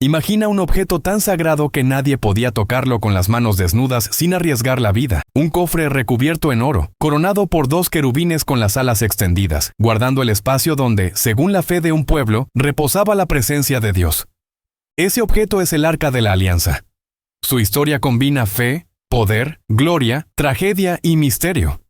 Imagina un objeto tan sagrado que nadie podía tocarlo con las manos desnudas sin arriesgar la vida. Un cofre recubierto en oro, coronado por 2 querubines con las alas extendidas, guardando el espacio donde, según la fe de un pueblo, reposaba la presencia de Dios. Ese objeto es el Arca de la Alianza. Su historia combina fe, poder, gloria, tragedia y misterio.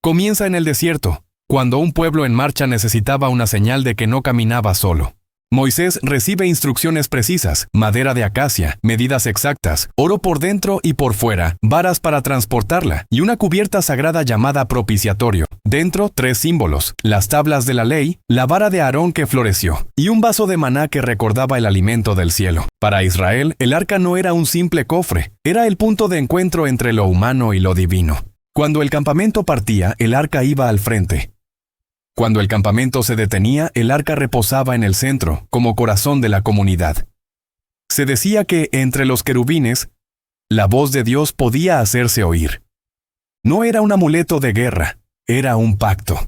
Comienza en el desierto, cuando un pueblo en marcha necesitaba una señal de que no caminaba solo. Moisés recibe instrucciones precisas, madera de acacia, medidas exactas, oro por dentro y por fuera, varas para transportarla y una cubierta sagrada llamada propiciatorio. Dentro 3 símbolos, las tablas de la ley, la vara de Aarón que floreció y un vaso de maná que recordaba el alimento del cielo. Para Israel, el arca no era un simple cofre, era el punto de encuentro entre lo humano y lo divino. Cuando el campamento partía, el arca iba al frente. Cuando el campamento se detenía, el arca reposaba en el centro, como corazón de la comunidad. Se decía que, entre los querubines, la voz de Dios podía hacerse oír. No era un amuleto de guerra, era un pacto.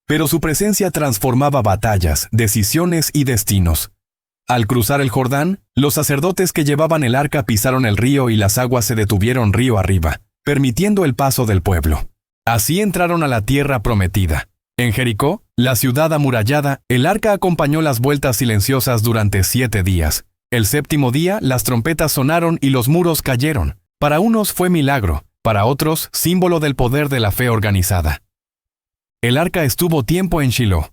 Pero su presencia transformaba batallas, decisiones y destinos. Al cruzar el Jordán, los sacerdotes que llevaban el arca pisaron el río y las aguas se detuvieron río arriba, permitiendo el paso del pueblo. Así entraron a la tierra prometida. En Jericó, la ciudad amurallada, el arca acompañó las vueltas silenciosas durante 7 días. El 7º día, las trompetas sonaron y los muros cayeron. Para unos fue milagro, para otros, símbolo del poder de la fe organizada. El arca estuvo tiempo en Shiloh,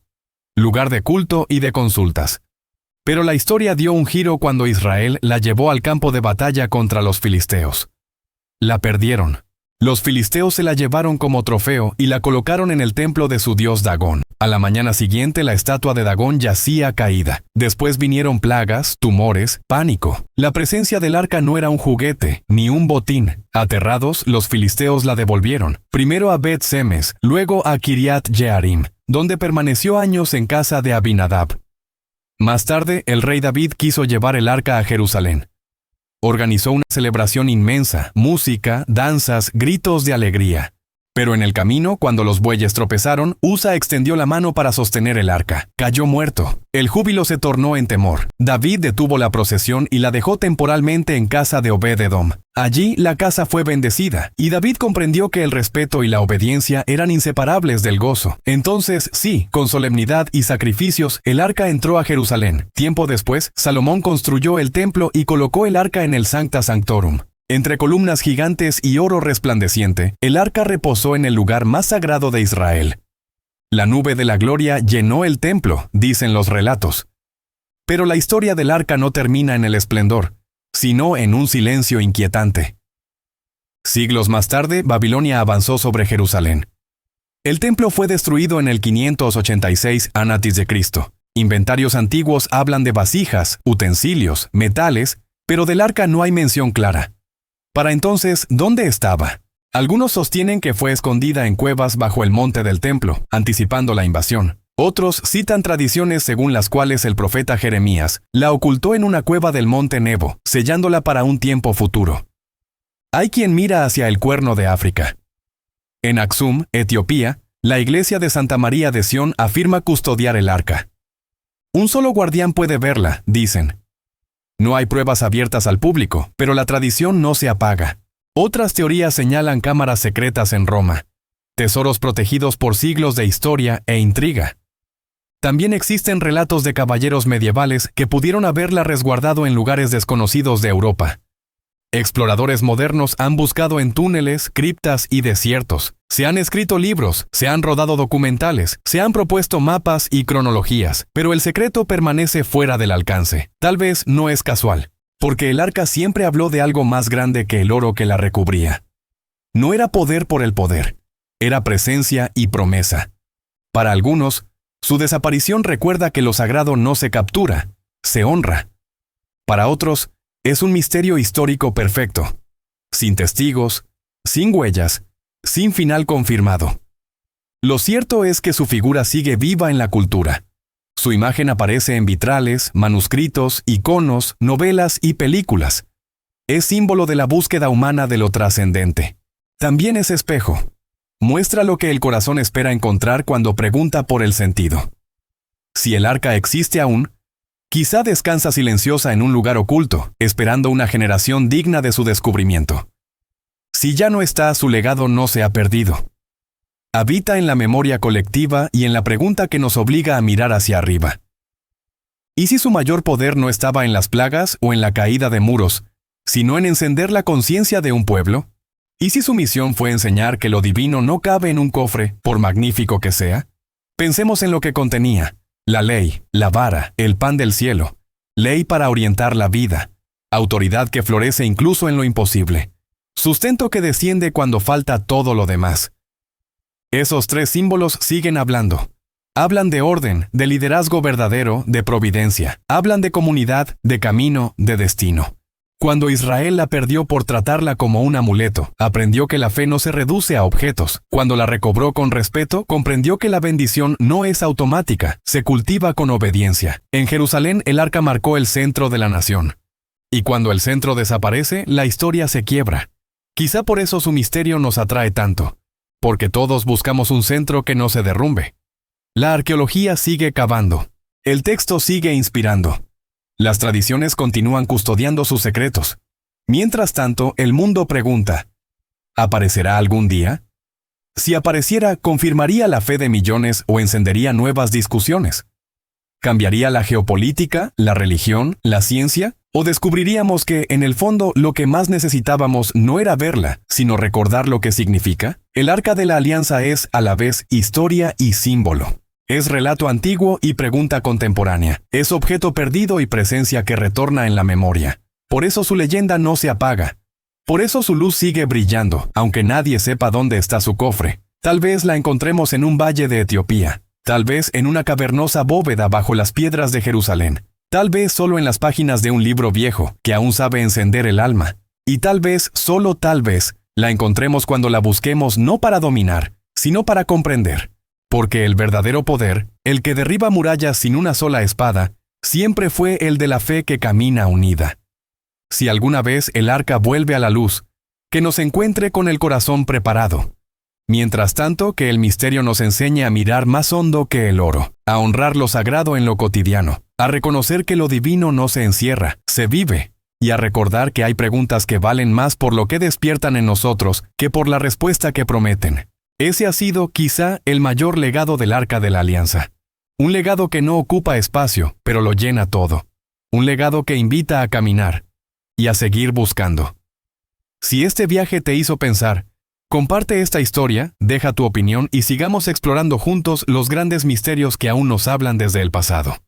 lugar de culto y de consultas. Pero la historia dio un giro cuando Israel la llevó al campo de batalla contra los filisteos. La perdieron. Los filisteos se la llevaron como trofeo y la colocaron en el templo de su dios Dagón. A la mañana siguiente la estatua de Dagón yacía caída. Después vinieron plagas, tumores, pánico. La presencia del arca no era un juguete, ni un botín. Aterrados, los filisteos la devolvieron. Primero a Bet-Semes, luego a Kiriat Jearim, donde permaneció años en casa de Abinadab. Más tarde, el rey David quiso llevar el arca a Jerusalén. Organizó una celebración inmensa, música, danzas, gritos de alegría. Pero en el camino, cuando los bueyes tropezaron, Usa extendió la mano para sostener el arca. Cayó muerto. El júbilo se tornó en temor. David detuvo la procesión y la dejó temporalmente en casa de Obed-Edom. Allí la casa fue bendecida, y David comprendió que el respeto y la obediencia eran inseparables del gozo. Entonces, sí, con solemnidad y sacrificios, el arca entró a Jerusalén. Tiempo después, Salomón construyó el templo y colocó el arca en el Sancta Sanctorum. Entre columnas gigantes y oro resplandeciente, el arca reposó en el lugar más sagrado de Israel. La nube de la gloria llenó el templo, dicen los relatos. Pero la historia del arca no termina en el esplendor, sino en un silencio inquietante. Siglos más tarde, Babilonia avanzó sobre Jerusalén. El templo fue destruido en el 586 a.C. Inventarios antiguos hablan de vasijas, utensilios, metales, pero del arca no hay mención clara. Para entonces, ¿dónde estaba? Algunos sostienen que fue escondida en cuevas bajo el monte del templo, anticipando la invasión. Otros citan tradiciones según las cuales el profeta Jeremías la ocultó en una cueva del monte Nebo, sellándola para un tiempo futuro. Hay quien mira hacia el Cuerno de África. En Aksum, Etiopía, la iglesia de Santa María de Sión afirma custodiar el arca. Un solo guardián puede verla, dicen. No hay pruebas abiertas al público, pero la tradición no se apaga. Otras teorías señalan cámaras secretas en Roma, tesoros protegidos por siglos de historia e intriga. También existen relatos de caballeros medievales que pudieron haberla resguardado en lugares desconocidos de Europa. Exploradores modernos han buscado en túneles, criptas y desiertos. Se han escrito libros, se han rodado documentales, se han propuesto mapas y cronologías, pero el secreto permanece fuera del alcance. Tal vez no es casual, porque el arca siempre habló de algo más grande que el oro que la recubría. No era poder por el poder, era presencia y promesa. Para algunos, su desaparición recuerda que lo sagrado no se captura, se honra. Para otros, es un misterio histórico perfecto, sin testigos, sin huellas, sin final confirmado. Lo cierto es que su figura sigue viva en la cultura. Su imagen aparece en vitrales, manuscritos, iconos, novelas y películas. Es símbolo de la búsqueda humana de lo trascendente. También es espejo. Muestra lo que el corazón espera encontrar cuando pregunta por el sentido. Si el arca existe aún, Quizá descansa silenciosa en un lugar oculto, esperando una generación digna de su descubrimiento. Si ya no está, su legado no se ha perdido. Habita en la memoria colectiva y en la pregunta que nos obliga a mirar hacia arriba. ¿Y si su mayor poder no estaba en las plagas o en la caída de muros, sino en encender la conciencia de un pueblo? ¿Y si su misión fue enseñar que lo divino no cabe en un cofre, por magnífico que sea? Pensemos en lo que contenía: la ley, la vara, el pan del cielo, ley para orientar la vida, autoridad que florece incluso en lo imposible, sustento que desciende cuando falta todo lo demás. Esos tres símbolos siguen hablando. Hablan de orden, de liderazgo verdadero, de providencia. Hablan de comunidad, de camino, de destino. Cuando Israel la perdió por tratarla como un amuleto, aprendió que la fe no se reduce a objetos. Cuando la recobró con respeto, comprendió que la bendición no es automática, se cultiva con obediencia. En Jerusalén, el arca marcó el centro de la nación. Y cuando el centro desaparece, la historia se quiebra. Quizá por eso su misterio nos atrae tanto, porque todos buscamos un centro que no se derrumbe. La arqueología sigue cavando. El texto sigue inspirando. Las tradiciones continúan custodiando sus secretos. Mientras tanto, el mundo pregunta: ¿aparecerá algún día? Si apareciera, ¿confirmaría la fe de millones o encendería nuevas discusiones? ¿Cambiaría la geopolítica, la religión, la ciencia? ¿O descubriríamos que, en el fondo, lo que más necesitábamos no era verla, sino recordar lo que significa? El Arca de la Alianza es, a la vez, historia y símbolo. Es relato antiguo y pregunta contemporánea. Es objeto perdido y presencia que retorna en la memoria. Por eso su leyenda no se apaga. Por eso su luz sigue brillando, aunque nadie sepa dónde está su cofre. Tal vez la encontremos en un valle de Etiopía. Tal vez en una cavernosa bóveda bajo las piedras de Jerusalén. Tal vez solo en las páginas de un libro viejo que aún sabe encender el alma. Y tal vez, solo tal vez, la encontremos cuando la busquemos no para dominar, sino para comprender. Porque el verdadero poder, el que derriba murallas sin una sola espada, siempre fue el de la fe que camina unida. Si alguna vez el arca vuelve a la luz, que nos encuentre con el corazón preparado. Mientras tanto, que el misterio nos enseñe a mirar más hondo que el oro, a honrar lo sagrado en lo cotidiano, a reconocer que lo divino no se encierra, se vive, y a recordar que hay preguntas que valen más por lo que despiertan en nosotros que por la respuesta que prometen. Ese ha sido, quizá, el mayor legado del Arca de la Alianza. Un legado que no ocupa espacio, pero lo llena todo. Un legado que invita a caminar y a seguir buscando. Si este viaje te hizo pensar, comparte esta historia, deja tu opinión y sigamos explorando juntos los grandes misterios que aún nos hablan desde el pasado.